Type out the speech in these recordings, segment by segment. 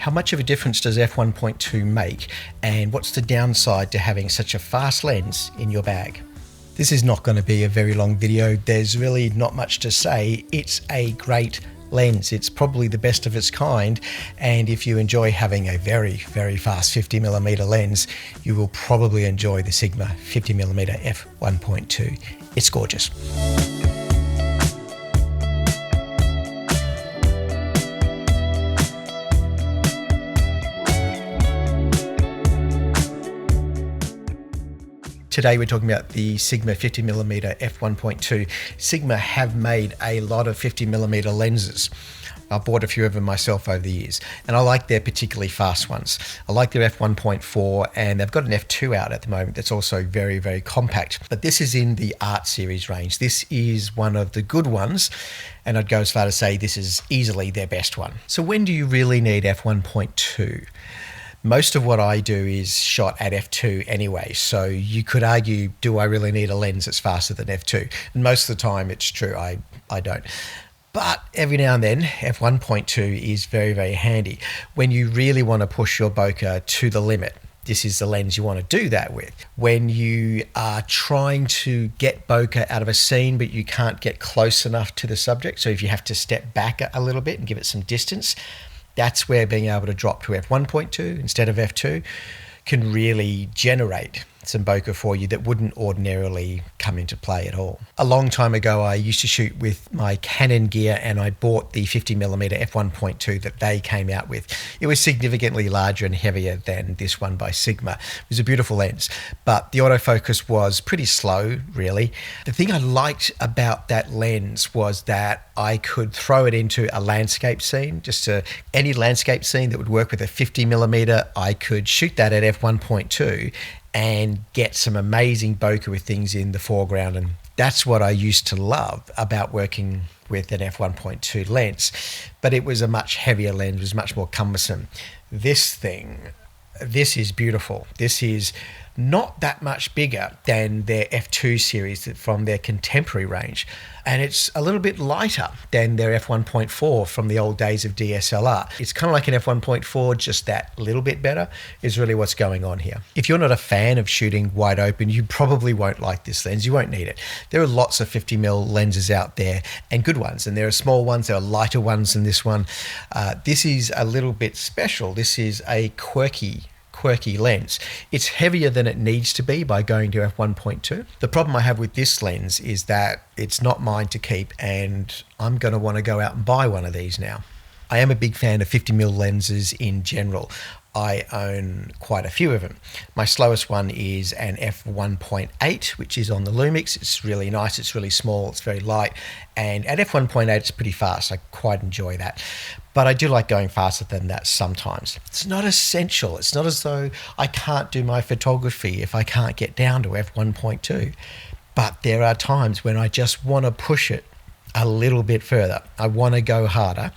How much of a difference does f1.2 make, and what's the downside to having such a fast lens in your bag? This is not going to be a very long video. There's really not much to say. It's a great lens. It's probably the best of its kind, and if you enjoy having a very, very fast 50mm lens, you will probably enjoy the Sigma 50mm F1.2. It's gorgeous. Today we're talking about the Sigma 50mm F1.2. Sigma have made a lot of 50mm lenses. I've bought a few of them myself over the years, and I like their particularly fast ones. I like their F1.4, and they've got an F2 out at the moment that's also very, very compact. But this is in the Art Series range. This is one of the good ones, and I'd go as far to say this is easily their best one. So when do you really need F1.2? Most of what I do is shot at f2 anyway, so you could argue, do I really need a lens that's faster than f2? And most of the time it's true, I don't. But every now and then, f1.2 is very, very handy. When you really want to push your bokeh to the limit, this is the lens you want to do that with. When you are trying to get bokeh out of a scene, but you can't get close enough to the subject, so if you have to step back a little bit and give it some distance, that's where being able to drop to f1.2 instead of f2 can really generate some bokeh for you that wouldn't ordinarily come into play at all. A long time ago, I used to shoot with my Canon gear, and I bought the 50mm f1.2 that they came out with. It was significantly larger and heavier than this one by Sigma. It was a beautiful lens, but the autofocus was pretty slow, really. The thing I liked about that lens was that I could throw it into a landscape scene, any landscape scene that would work with a 50mm. I could shoot that at f1.2 and get some amazing bokeh with things in the foreground. And that's what I used to love about working with an f1.2 lens. But it was a much heavier lens, it was much more cumbersome. This is beautiful. This is not that much bigger than their F2 series from their contemporary range. And it's a little bit lighter than their F1.4 from the old days of DSLR. It's kind of like an F1.4, just that little bit better is really what's going on here. If you're not a fan of shooting wide open, you probably won't like this lens. You won't need it. There are lots of 50mm lenses out there, and good ones. And there are small ones, there are lighter ones than this one. This is a little bit special. This is a quirky lens. It's heavier than it needs to be by going to f1.2. The problem I have with this lens is that it's not mine to keep, and I'm going to want to go out and buy one of these now. I am a big fan of 50mm lenses in general. I own quite a few of them. My slowest one is an f1.8, which is on the Lumix. It's really nice, it's really small, it's very light, and at f1.8 it's pretty fast. I quite enjoy that. But I do like going faster than that sometimes. It's not essential. It's not as though I can't do my photography if I can't get down to f1.2. But there are times when I just want to push it a little bit further. I want to go harder.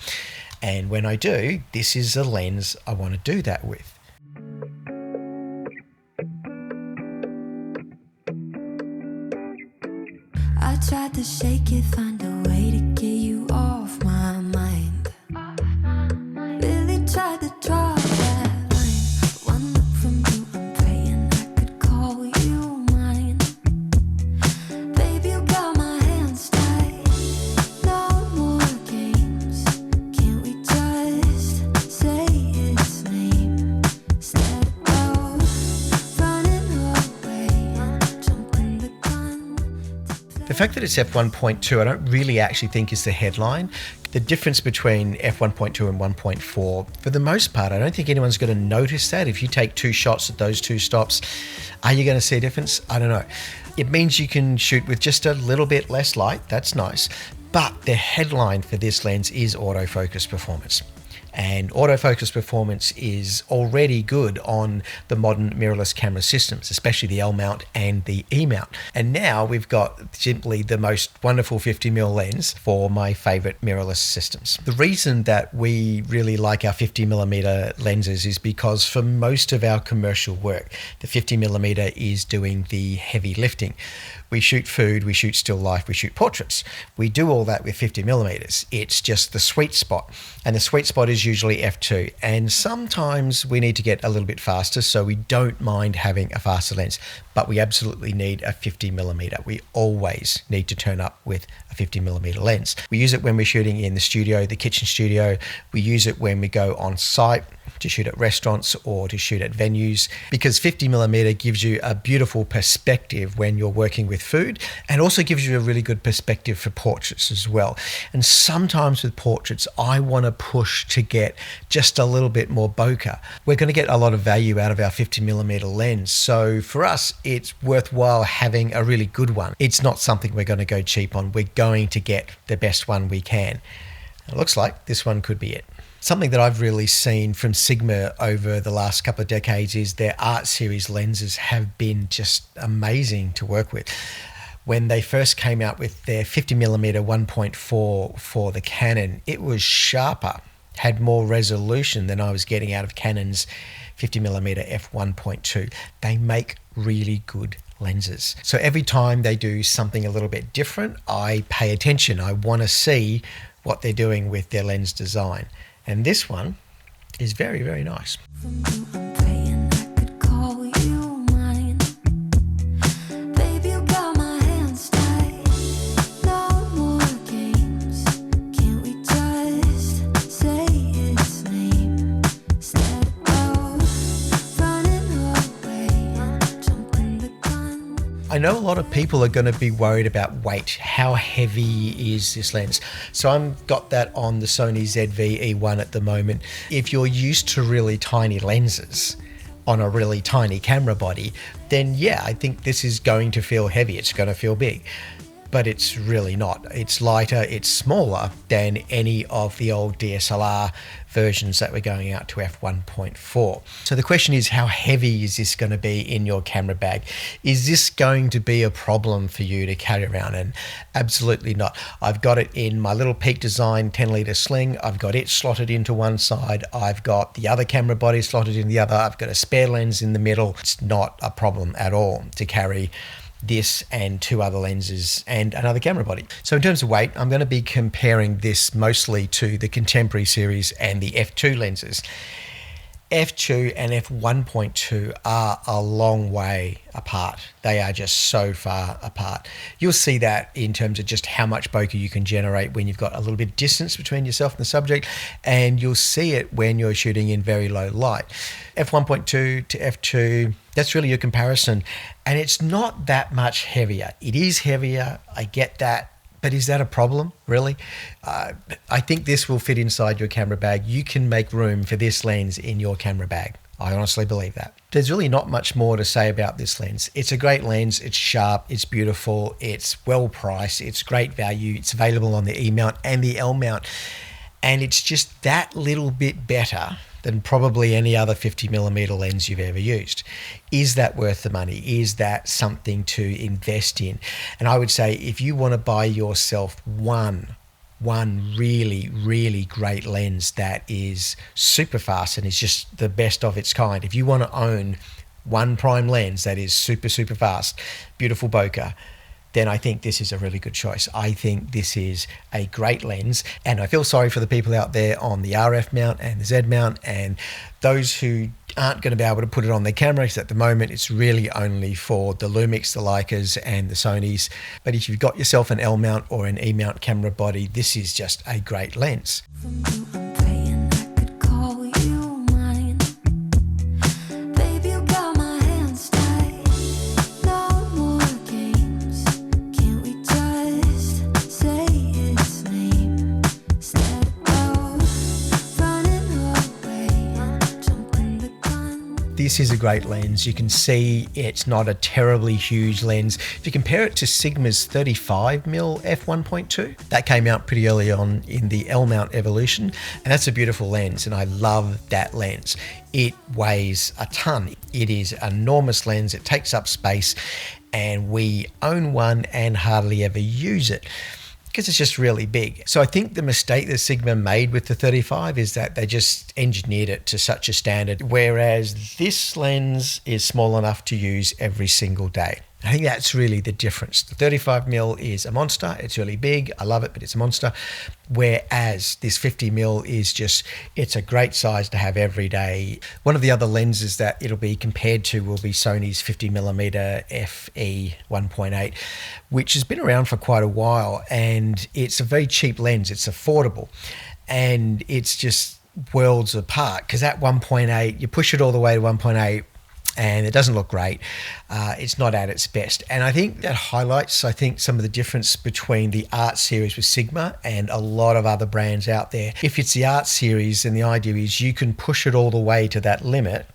And when I do, this is a lens I want to do that with. I tried to shake it, find a way to get you off my mind. Really tried to draw that line. One look from you, I'm praying I could call you mine. Baby, you got my hands tied. No more games. Can't we just say its name instead of running away and jumping the gun? The fact that it's f1.2, I don't really actually think is the headline. The difference between f1.2 and 1.4, for the most part, I don't think anyone's going to notice that. If you take two shots at those two stops, are you going to see a difference? I don't know. It means you can shoot with just a little bit less light. That's nice. But the headline for this lens is autofocus performance. And autofocus performance is already good on the modern mirrorless camera systems, especially the L mount and the E mount. And now we've got simply the most wonderful 50mm lens for my favorite mirrorless systems. The reason that we really like our 50mm lenses is because for most of our commercial work, the 50mm is doing the heavy lifting. We shoot food, we shoot still life, we shoot portraits. We do all that with 50mm. It's just the sweet spot. And the sweet spot is is usually f2, and sometimes we need to get a little bit faster, so we don't mind having a faster lens, but we absolutely need a 50mm. We always need to turn up with a 50mm lens. We use it when we're shooting in the studio, the kitchen studio. We use it when we go on site to shoot at restaurants or to shoot at venues, because 50mm gives you a beautiful perspective when you're working with food, and also gives you a really good perspective for portraits as well. And sometimes with portraits, I want to push to get just a little bit more bokeh. We're going to get a lot of value out of our 50mm lens, so for us it's worthwhile having a really good one. It's not something we're going to go cheap on. We're going to get the best one we can. It looks like this one could be it. Something that I've really seen from Sigma over the last couple of decades is their art series lenses have been just amazing to work with. When they first came out with their 50mm 1.4 for the Canon, it was sharper, had more resolution than I was getting out of Canon's 50mm f1.2. They make really good lenses. So every time they do something a little bit different, I pay attention. I want to see what they're doing with their lens design. And this one is very, very nice. I know a lot of people are going to be worried about weight. How heavy is this lens? So I've got that on the Sony ZV-E1 at the moment. If you're used to really tiny lenses on a really tiny camera body, then yeah, I think this is going to feel heavy. It's going to feel big. But it's really not. It's lighter, it's smaller than any of the old DSLR versions that were going out to f1.4. So the question is, how heavy is this going to be in your camera bag? Is this going to be a problem for you to carry around? And absolutely not. I've got it in my little Peak Design 10-litre sling. I've got it slotted into one side. I've got the other camera body slotted in the other. I've got a spare lens in the middle. It's not a problem at all to carry this and two other lenses and another camera body. So in terms of weight, I'm going to be comparing this mostly to the Contemporary series and the f2 lenses. f2 and f1.2 are a long way apart. They are just so far apart. You'll see that in terms of just how much bokeh you can generate when you've got a little bit of distance between yourself and the subject, and you'll see it when you're shooting in very low light. f1.2 to f2, that's really your comparison, and it's not that much heavier. It is heavier, I get that, but is that a problem, really? I think this will fit inside your camera bag. You can make room for this lens in your camera bag. I honestly believe that. There's really not much more to say about this lens. It's a great lens, it's sharp, it's beautiful, it's well priced, it's great value, it's available on the E mount and the L mount, and it's just that little bit better than probably any other 50mm lens you've ever used. Is that worth the money? Is that something to invest in? And I would say if you want to buy yourself one really, really great lens that is super fast and is just the best of its kind, if you want to own one prime lens that is super, super fast, beautiful bokeh, then I think this is a really good choice. I think this is a great lens, and I feel sorry for the people out there on the RF mount and the Z mount and those who aren't going to be able to put it on their cameras. At the moment, it's really only for the Lumix, the Leicas and the Sonys. But if you've got yourself an L mount or an E mount camera body, this is just a great lens. This is a great lens. You can see it's not a terribly huge lens. If you compare it to Sigma's 35mm f1.2, that came out pretty early on in the L mount evolution, and that's a beautiful lens, and I love that lens. It weighs a ton. It is an enormous lens. It takes up space, and we own one and hardly ever use it, because it's just really big. So I think the mistake that Sigma made with the 35 is that they just engineered it to such a standard, whereas this lens is small enough to use every single day. I think that's really the difference. The 35mm is a monster. It's really big. I love it, but it's a monster. Whereas this 50mm is just, it's a great size to have every day. One of the other lenses that it'll be compared to will be Sony's 50mm F1.2, which has been around for quite a while, and it's a very cheap lens. It's affordable, and it's just worlds apart, because at 1.8, you push it all the way to 1.8, and it doesn't look great. It's not at its best. And I think that highlights, some of the difference between the Art series with Sigma and a lot of other brands out there. If it's the Art series, then the idea is you can push it all the way to that limit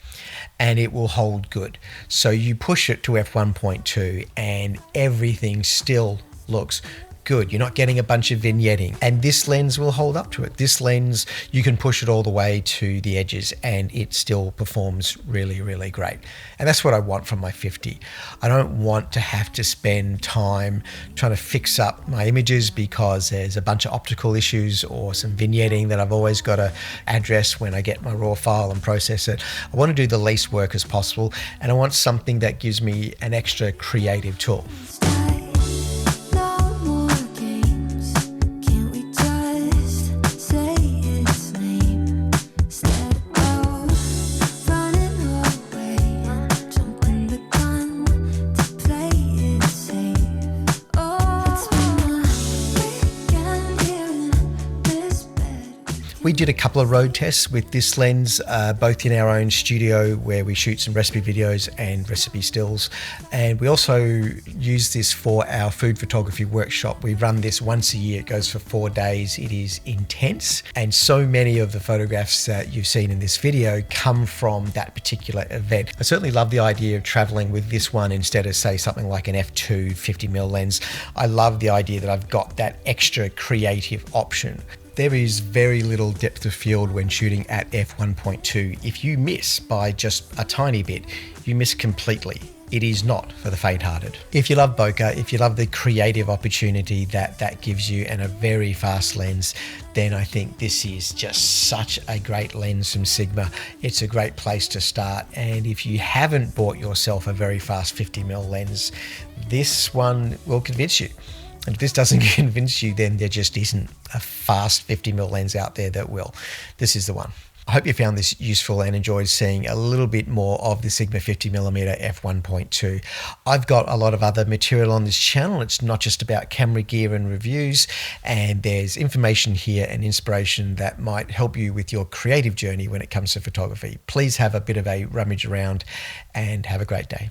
and it will hold good. So you push it to f1.2 and everything still looks good. You're not getting a bunch of vignetting, and this lens will hold up to it. This lens, you can push it all the way to the edges and it still performs really, really great. And that's what I want from my 50. I don't want to have to spend time trying to fix up my images because there's a bunch of optical issues or some vignetting that I've always got to address when I get my raw file and process it. I want to do the least work as possible, and I want something that gives me an extra creative tool. We did a couple of road tests with this lens, both in our own studio where we shoot some recipe videos and recipe stills. And we also use this for our food photography workshop. We run this once a year. It goes for 4 days. It is intense. And so many of the photographs that you've seen in this video come from that particular event. I certainly love the idea of traveling with this one instead of, say, something like an F2 50mm lens. I love the idea that I've got that extra creative option. There is very little depth of field when shooting at f1.2. If you miss by just a tiny bit, you miss completely. It is not for the faint-hearted. If you love bokeh, if you love the creative opportunity that gives you and a very fast lens, then I think this is just such a great lens from Sigma. It's a great place to start. And if you haven't bought yourself a very fast 50mm lens, this one will convince you. And if this doesn't convince you, then there just isn't a fast 50mm lens out there that will. This is the one. I hope you found this useful and enjoyed seeing a little bit more of the Sigma 50mm f1.2. I've got a lot of other material on this channel. It's not just about camera gear and reviews, and there's information here and inspiration that might help you with your creative journey when it comes to photography. Please have a bit of a rummage around and have a great day.